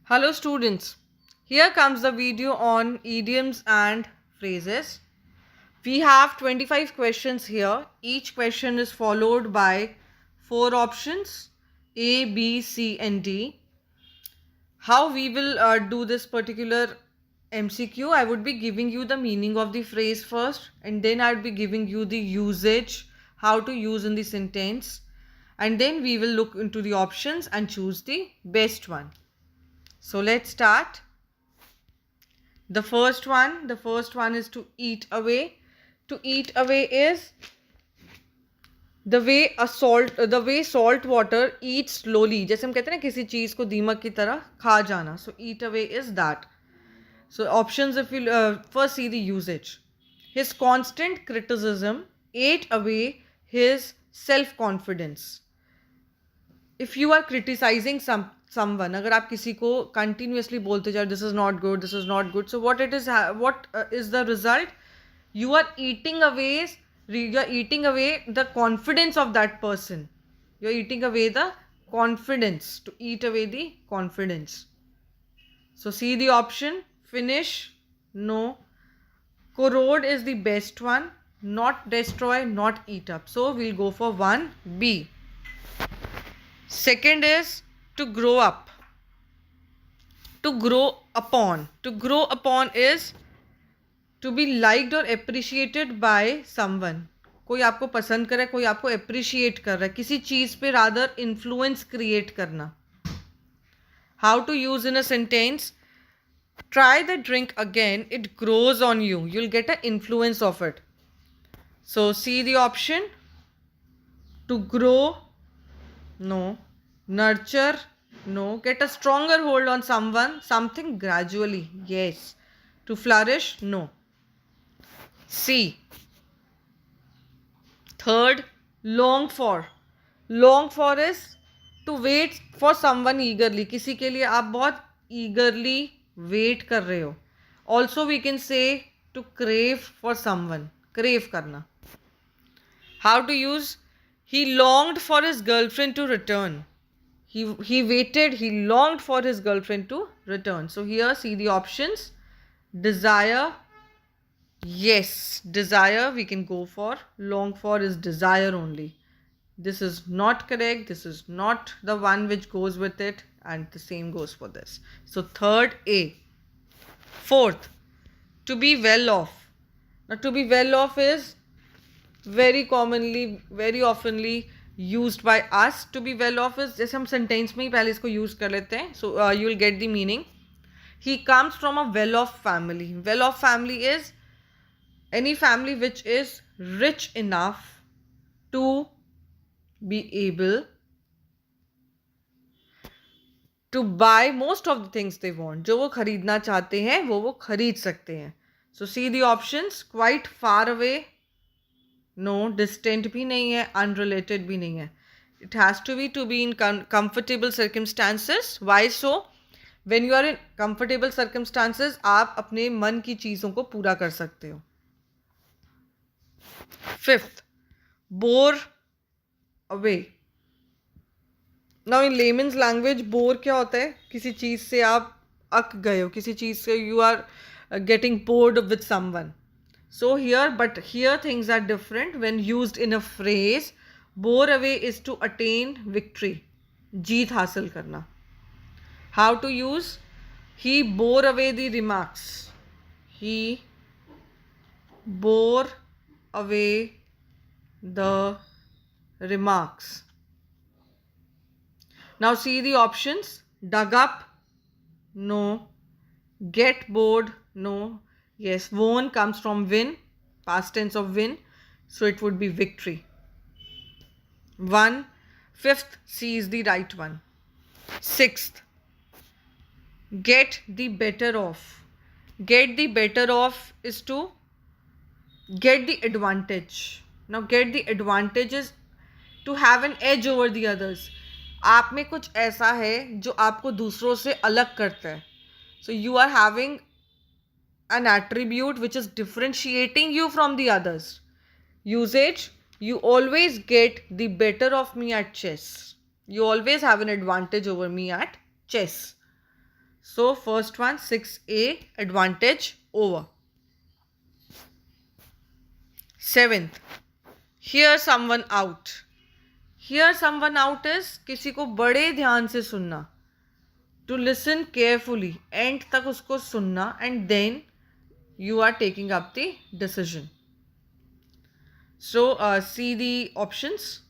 Hello students, here comes the video on idioms and phrases. We have 25 questions here. Each question is followed by 4 options A, B, C and D. How we will do this particular MCQ, I would be giving you the meaning of the phrase first and then I would be giving you the usage, how to use in the sentence, and then we will look into the options and choose the best one. So let's start. The first one is to eat away. To eat away is the way salt water eats slowly. जैसे हम कहते हैं ना किसी चीज़ को दीमक की तरह खा जाना. So eat away is that. So options, if you first see the usage. His constant criticism ate away his self-confidence. If you are criticizing someone, अगर आप किसी को continuously बोलते जाओ this is not good, this is not good, so what is the result? You are eating away the confidence of that person. You are eating away the confidence. To eat away the confidence. So see the option. Finish. No. Corrode is the best one. Not destroy, not eat up. So we'll go for 1B. Second is to grow up. To grow upon. To grow upon is to be liked or appreciated by someone. कोई आपको पसंद करे, कोई आपको appreciate कर रहा है, किसी चीज़ पे rather influence create करना. How to use in a sentence? Try the drink again, it grows on you. You'll get an influence of it. So see the option. To grow, no. Nurture, no. Get a stronger hold on someone, something gradually, yes. To flourish, no. C. Third, long for. Long for is to wait for someone eagerly. किसी के लिए आप बहुत eagerly wait कर रहे हो. Also we can say to crave for someone. Crave करना. How to use? He longed for his girlfriend to return. He waited, he longed for his girlfriend to return. So here see the options. Desire. Yes, desire we can go for. Long for is desire only. This is not correct. This is not the one which goes with it. And the same goes for this. So third, A. Fourth, to be well off. Now to be well off is very oftenly used by us. To be well off is जैसे हम sentence में ही पहले इसको use कर लेते हैं. So you will get the meaning. He comes from a well off family. Well off family is any family which is rich enough to be able to buy most of the things they want. जो वो खरीदना चाहते हैं वो खरीद सकते हैं. So see the options. Quite far away, no. Distant भी नहीं है, unrelated भी नहीं है. It has to be in comfortable circumstances. Why so? When you are in comfortable circumstances, आप अपने मन की चीज़ों को पूरा कर सकते हो. Fifth, bore away. Now in layman's language, bore क्या होता है? किसी चीज़ से आप अक गए हो, किसी चीज़ से you are getting bored with someone. So here things are different. When used in a phrase, bore away is to attain victory. जीत हासिल करना. How to use? He bore away the remarks. He bore away the remarks. Now see the options. Dug up, no. Get bored, no. Yes, won comes from win, past tense of win, so it would be victory. 1. Fifth, C is the right one. Sixth, get the better of. Get the better of is to get the advantage. Now get the advantage is to have an edge over the others. आप में कुछ ऐसा है जो आपको दूसरों से अलग करता है. So you are having an attribute which is differentiating you from the others. Usage, you always get the better of me at chess. You always have an advantage over me at chess. So first one, 6A, advantage over. 7th, hear someone out. Hear someone out is किसी को बड़े ध्यान से सुनना. To listen carefully, end तक उसको सुनना, and then you are taking up the decision. So see the options.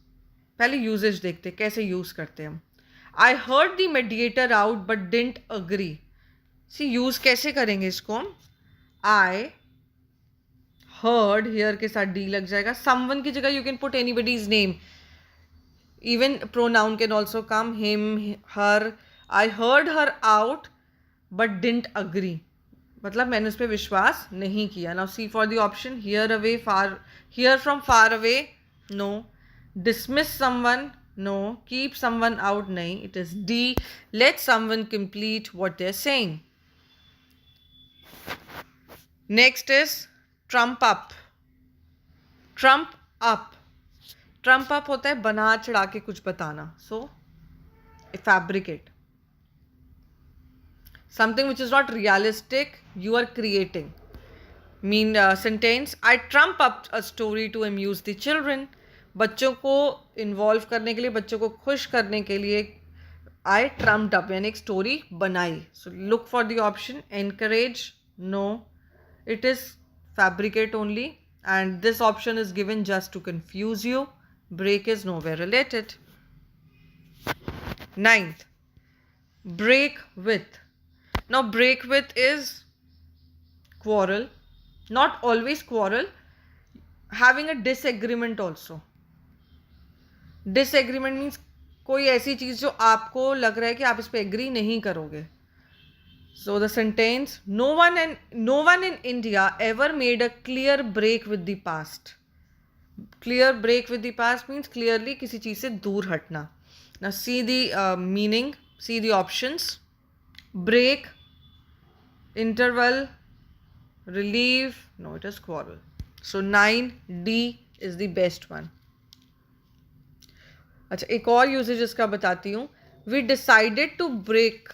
पहले यूजेज देखते कैसे यूज करते हैं हम. I heard the mediator out but didn't agree. See use कैसे करेंगे इसको हम. I heard, here के साथ D लग जाएगा. Someone की जगह you can put anybody's name. Even pronoun can also come, him, her. I heard her out but didn't agree. मतलब मैंने उस पर विश्वास नहीं किया. Now see for the option, hear away, far, hear from far away, no. Dismiss someone, no. Keep someone out, nahi. It is D. Let someone complete what they're saying. Next is trump up. Trump up. Trump up होता है बना चढ़ा के कुछ बताना. So fabricate. Something which is not realistic, you are creating. Sentence, I trump up a story to amuse the children. बच्चों को involve करने के लिए, बच्चों को खुश करने के लिए I trumped up, यानी एक स्टोरी बनाई. So look for the option. Encourage, no. It is fabricate only, and this option is given just to confuse you. Break is nowhere related. 9th, break with. Now break with is quarrel, not always quarrel, having a disagreement also. Disagreement means कोई ऐसी चीज़ जो आपको लग रहा है कि आप इस पे एग्री नहीं करोगे. So the sentence, no one in India ever made a clear break with the past. Clear break with the past means clearly किसी चीज़ से दूर हटना. Now see the meaning, see the options. Break, interval, relieve, no, it is quarrel. So 9D is the best one. अच्छा, एक और usage इसका बताती हूँ. We decided to break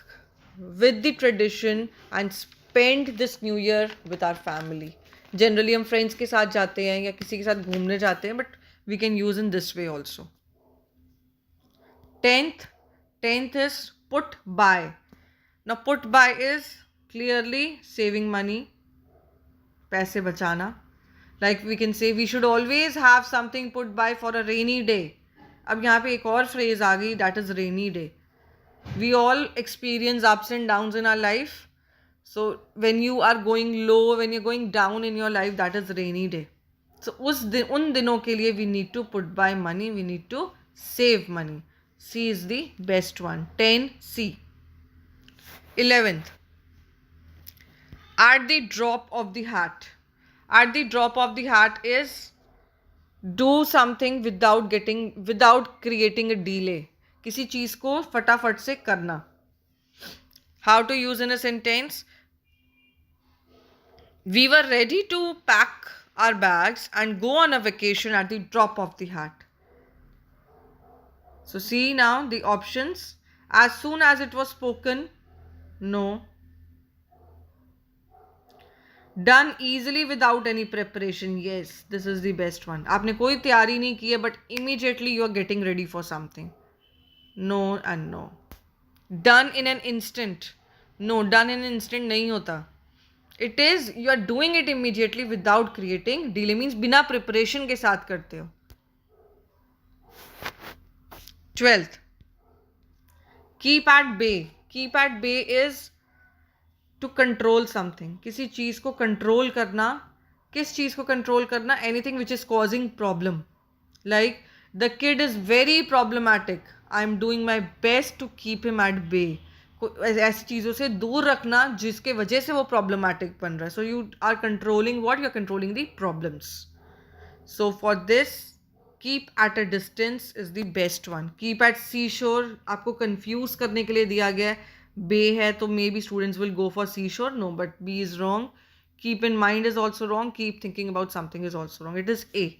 with the tradition and spend this new year with our family. Generally हम friends के साथ जाते हैं या किसी के साथ घूमने जाते हैं, but we can use in this way also. 10th is put by. Now put by is clearly saving money, पैसे बचाना. Like we can say we should always have something put by for a rainy day. अब यहाँ पे एक और phrase आ गई, that is rainy day. We all experience ups and downs in our life. So when you are going low, when you're going down in your life, that is rainy day. So उन दिनों के लिए we need to put by money, we need to save money. C is the best one. 10C. 11th, at the drop of the hat. At the drop of the hat is do something without creating a delay. किसी चीज़ को फटाफट से करना. How to use in a sentence? We were ready to pack our bags and go on a vacation at the drop of the hat. So see now the options. As soon as it was spoken, no. Done easily without any preparation, yes, this is the best one. आपने कोई तैयारी नहीं की है but immediately you are getting ready for something. No and no. Done in an instant, no. Done in an instant नहीं होता. It is you are doing it immediately without creating delay, means बिना preparation के साथ करते हो. 12th, keep at bay. Keep at bay is to control something. किसी चीज़ को control करना. किस चीज़ को कंट्रोल करना? Anything which is causing problem. Like the kid is very problematic. I am doing my best to keep him at bay. ऐसी चीज़ों से दूर रखना जिसके वजह से वो problematic बन रहा है. So you are controlling what? You are controlling the problems. So for this, keep at a distance is the best one. Keep at seashore आपको confuse करने के लिए दिया गया है. Bay है तो maybe students will go for seashore. No, but B is wrong. Keep in mind is also wrong. Keep thinking about something is also wrong. It is A.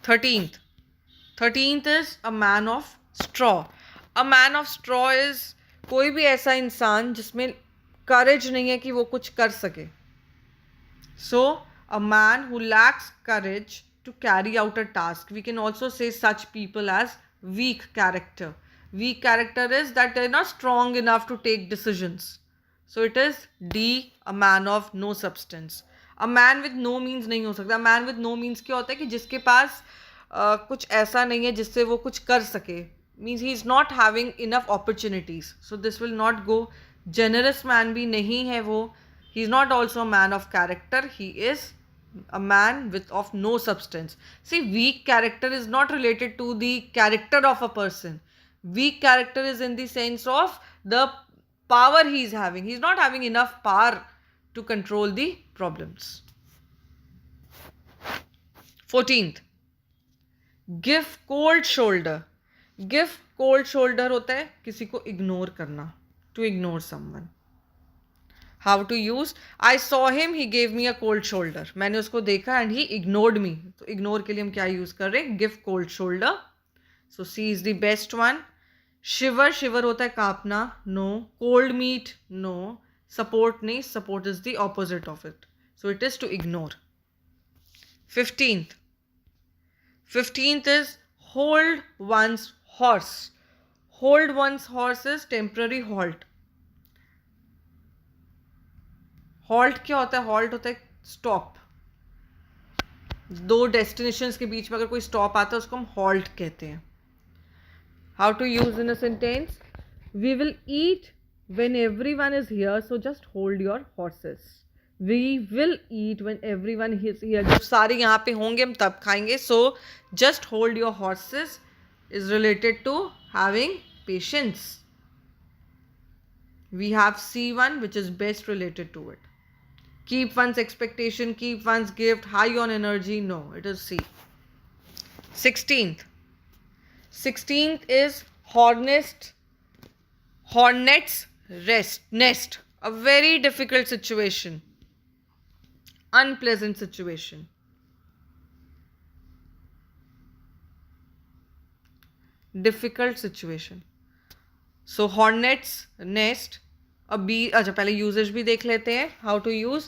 13th is a man of straw. A man of straw is कोई भी ऐसा इंसान जिसमें करेज नहीं है कि वो कुछ कर सके. So a man who lacks courage to carry out a task. We can also say such people as weak character. Weak character is that they're not strong enough to take decisions. So it is D, a man of no substance. A man with no means नहीं हो सकता. A man with no means क्या होता है कि जिसके पास कुछ ऐसा नहीं है जिससे वो कुछ कर सके. Means he is not having enough opportunities. So this will not go. Generous man भी नहीं है वो. He is not also a man of character. He is a man with of no substance. See, weak character is not related to the character of a person. Weak character is in the sense of the power he is having. He is not having enough power to control the problems. 14th, give cold shoulder. Give cold shoulder होता है किसी को ignore करना, to ignore someone. How to use? I saw him, he gave me a cold shoulder. मैंने उसको देखा and he ignored me. तो ignore के लिए हम क्या use कर रहे हैं? Give cold shoulder. So C is the best one. Shiver, shiver होता है कांपना. No. Cold meat. No. Support नहीं. Support is the opposite of it. So it is to ignore. 15th. 15th is hold one's horse. Hold one's horse is temporary halt. Halt क्या होता है? Halt होता है stop. दो destinations के बीच में अगर कोई स्टॉप आता है उसको हम हॉल्ट कहते हैं. How to use in a sentence? We will eat when everyone is here, so just hold your horses. We will eat when everyone is here. जब सारे यहाँ पे होंगे हम तब खाएंगे. So just hold your horses is related to having patience. We have C1 which is best related to it. Keep one's expectation, keep one's gift, high on energy. No, it is C. 16th. 16th is hornet's nest. A very difficult situation. Unpleasant situation. Difficult situation. So hornet's nest. अभी अच्छा पहले usage भी देख लेते हैं. How to use.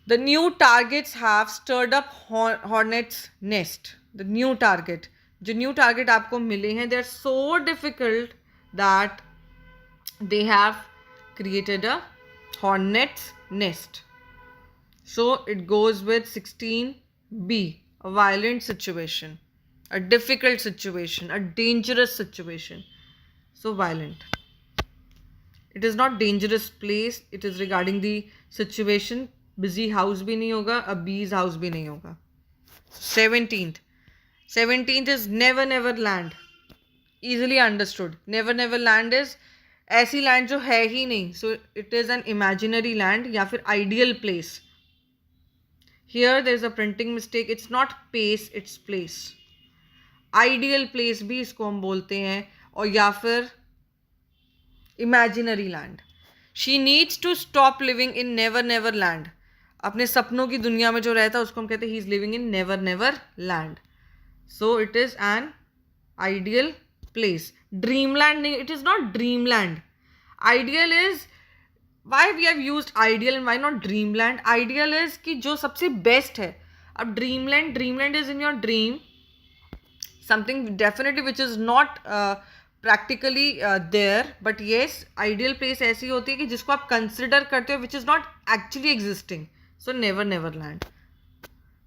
The new targets have stirred up hornet's nest. The new target, जो new target आपको मिले हैं, they are so difficult that they have created a hornet's nest. So it goes with 16B. A violent situation, a difficult situation, a dangerous situation. So violent. It is not dangerous place. It is regarding the situation. Busy house भी नहीं होगा, a bee's house भी नहीं होगा. 17th. 17th is never never land. Easily understood. Never never land is ऐसी land जो है ही नहीं. So it is an imaginary land या फिर ideal place. Here there is a printing mistake. It's not pace, it's place. Ideal place भी इसको हम बोलते हैं. और या फिर imaginary land. She needs to stop living in never never land. अपने सपनों की दुनिया में जो रहता है उसको हम कहते हैं he is living in never never land. So it is an ideal place. Dream land नहीं, it is not dream land. Ideal is why we have used ideal and why not dream land. Ideal is कि जो सबसे best है. अब dream land is in your dream, something definitely which is not practically there, but yes, ideal place ऐसी होती है कि जिसको आप consider करते हो which is not actually existing. So never never land.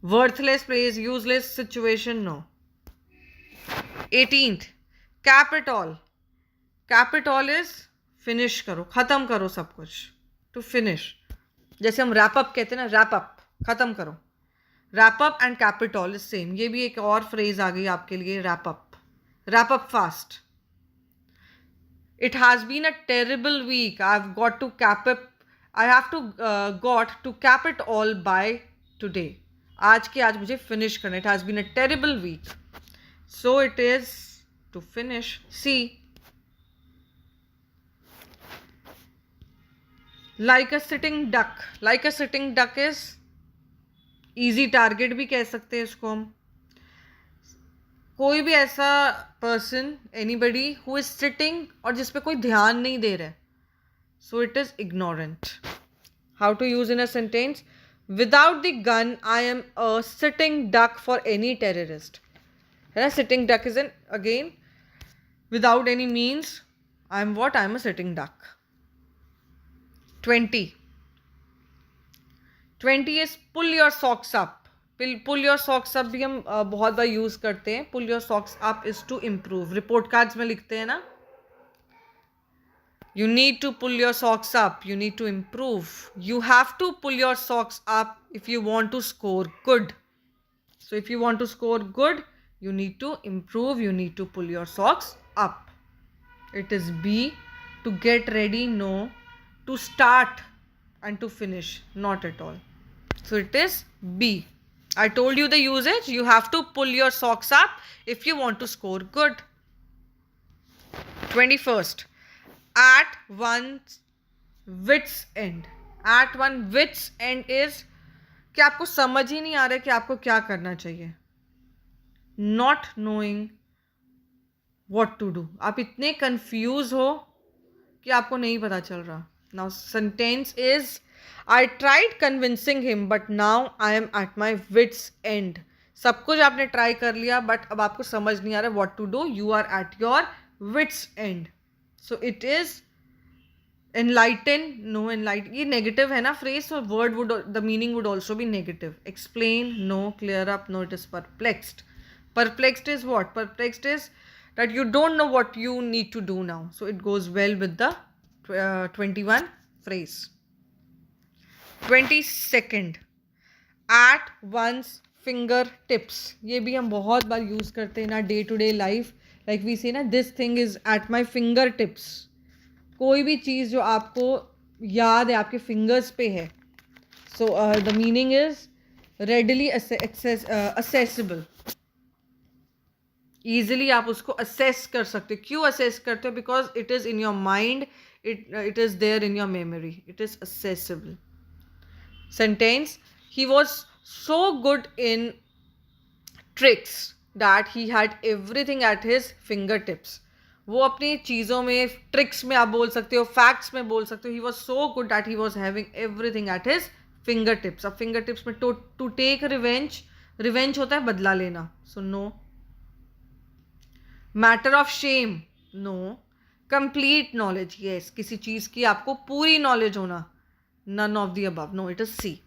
Worthless place, useless situation, no. 18th, cap it all. Cap it all is finish करो, ख़त्म करो सब कुछ. To finish. जैसे हम wrap up कहते हैं ना, wrap up, ख़त्म करो. Wrap up and capital is same. ये भी एक और फ्रेज आ गई आपके लिए. Wrap up fast. It has been a terrible week. I have got to cap up. I have to got to cap it all by today. आज के आज मुझे फिनिश करना. It has been a terrible week. So it is to finish. C. Like a sitting duck. Like a sitting duck is easy target भी कह सकते हैं इसको हम. कोई भी ऐसा person, anybody who is sitting और जिस पे कोई ध्यान नहीं दे रहा है, so it is ignorant. How to use in a sentence? Without the gun I am a sitting duck for any terrorist. है ना, sitting duck is an again without any means. I'm what? I'm a sitting duck. 20. 20 is pull your socks up. Pull your socks up भी हम बहुत बार use करते हैं. Pull your socks up is to improve. Report cards में लिखते हैं ना, you need to pull your socks up, you need to improve, you have to pull your socks up if you want to score good. So if you want to score good, you need to improve, you need to pull your socks up. It is B. To get ready, no. To start and to finish, not at all. So it is B. I told you the usage. You have to pull your socks up if you want to score good. 21st. At one's wit's end. At one wit's end is कि आपको समझ ही नहीं आ रहा है कि आपको क्या करना चाहिए. Not knowing what to do. आप इतने कंफ्यूज हो कि आपको नहीं पता चल रहा. Now sentence is I tried convincing him but now I am at my wits end. सब कुछ आपने ट्राई कर लिया बट अब आपको समझ नहीं आ रहा what to do. You are at your wits end. So it is enlighten. No, enlight ये नेगेटिव है ना phrase, so word would, the meaning would also be negative. Explain, no. Clear up, no. It is perplexed. Perplexed is what? Perplexed is that you don't know what you need to do now. So it goes well with the 21 phrase. 22nd. At one's fingertips. ये भी हम बहुत बार use करते हैं ना day to day life. Like we say ना, this thing is at my finger tips. कोई भी चीज़ जो आपको याद है, आपके फिंगर्स पे है. So the meaning is readily accessible. Easily आप उसको असेस कर सकते हो. क्यों असेस करते हो? Because it is in your mind, it is there in your memory, it is accessible. Sentence. He was so good in tricks that he had everything at his finger tips. वो अपनी चीज़ों में, tricks में आप बोल सकते हो, facts में बोल सकते हो. He was so good that he was having everything at his finger tips. अब फिंगर टिप्स में टू टेक रिवेंज, रिवेंज होता है बदला लेना. So no. Matter of shame, no. Complete knowledge, yes. किसी चीज की आपको पूरी नॉलेज होना, none of the above, no. It is C.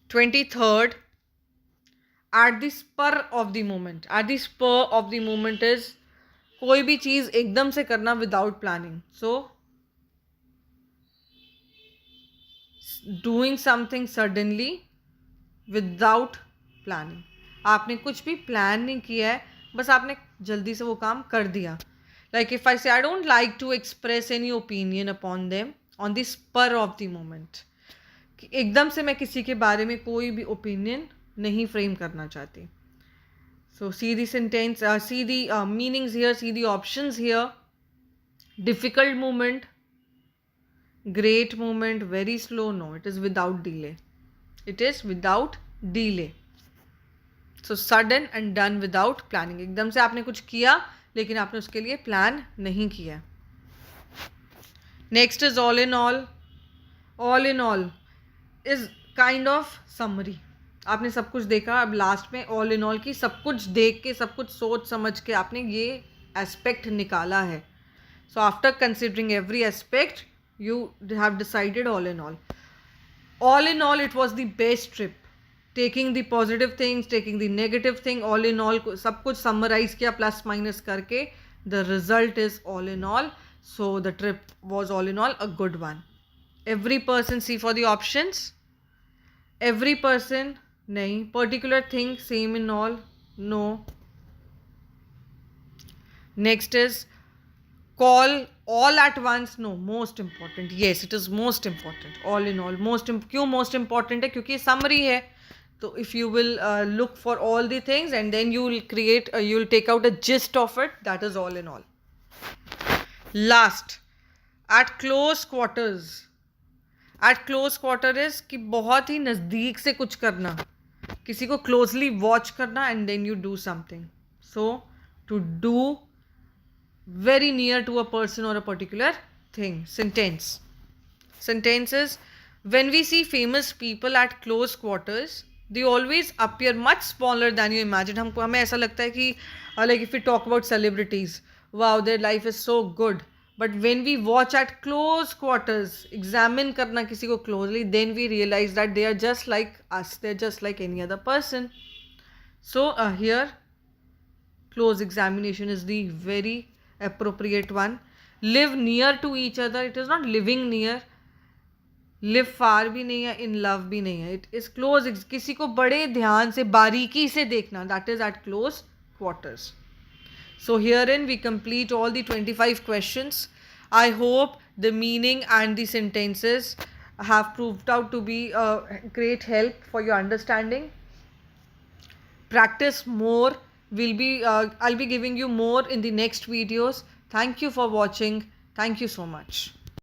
23rd. At the spur of the moment. At the spur of the moment is कोई भी चीज एकदम से करना without planning. So doing something suddenly without planning. आपने कुछ भी प्लान नहीं किया है, बस आपने जल्दी से वो काम कर दिया. Like if I say I don't like to express any opinion upon them on the spur of the moment. एकदम से मैं किसी के बारे में कोई भी ओपिनियन नहीं फ्रेम करना चाहती. So see the sentence, see the meanings here, see the options here. Difficult moment, great moment, very slow, no. It is without delay. It is without delay. So sudden and done without planning. एकदम से आपने कुछ किया लेकिन आपने उसके लिए plan नहीं किया. Next is all in all. All in all is kind of summary. आपने सब कुछ देखा, अब लास्ट में ऑल इन ऑल की सब कुछ देख के, सब कुछ सोच समझ के आपने ये एस्पेक्ट निकाला है. So after considering every aspect you have decided all in all. All in all, it was the best trip. Taking the positive things, taking the negative thing, all in all, सब कुछ summarize किया plus minus करके, the result is all in all. So the trip was all in all a good one. Every person, see for the options. Every person, नहीं. Particular thing, same in all, no. Next is call all at once, no. Most important, yes, it is most important. All in all, क्यों most important है? क्योंकि summary है. तो if you will look for all the things and then you will create, you will take out a gist of it. That is all in all. Last, at close quarters. At close quarter is कि बहुत ही नज़दीक से कुछ करना, किसी को closely watch करना and then you do something. So to do very near to a person or a particular thing. Sentence. Sentences. When we see famous people at close quarters, they always appear much smaller than you imagine. हमको हमें ऐसा लगता है कि like if we talk about celebrities, wow, their life is so good. But when we watch at close quarters, examine करना किसी को closely, then we realize that they are just like us. They're just like any other person. So here, close examination is the very appropriate one. Live near to each other. It is not living near. Live far भी नहीं है, in love भी नहीं है. It is close. किसी को बड़े ध्यान से बारीकी से देखना, that is at close quarters. So here in we complete all the 25 questions. I hope the meaning and the sentences have proved out to be a great help for your understanding. Practice more. I'll be giving you more in the next videos. Thank you for watching. Thank you so much.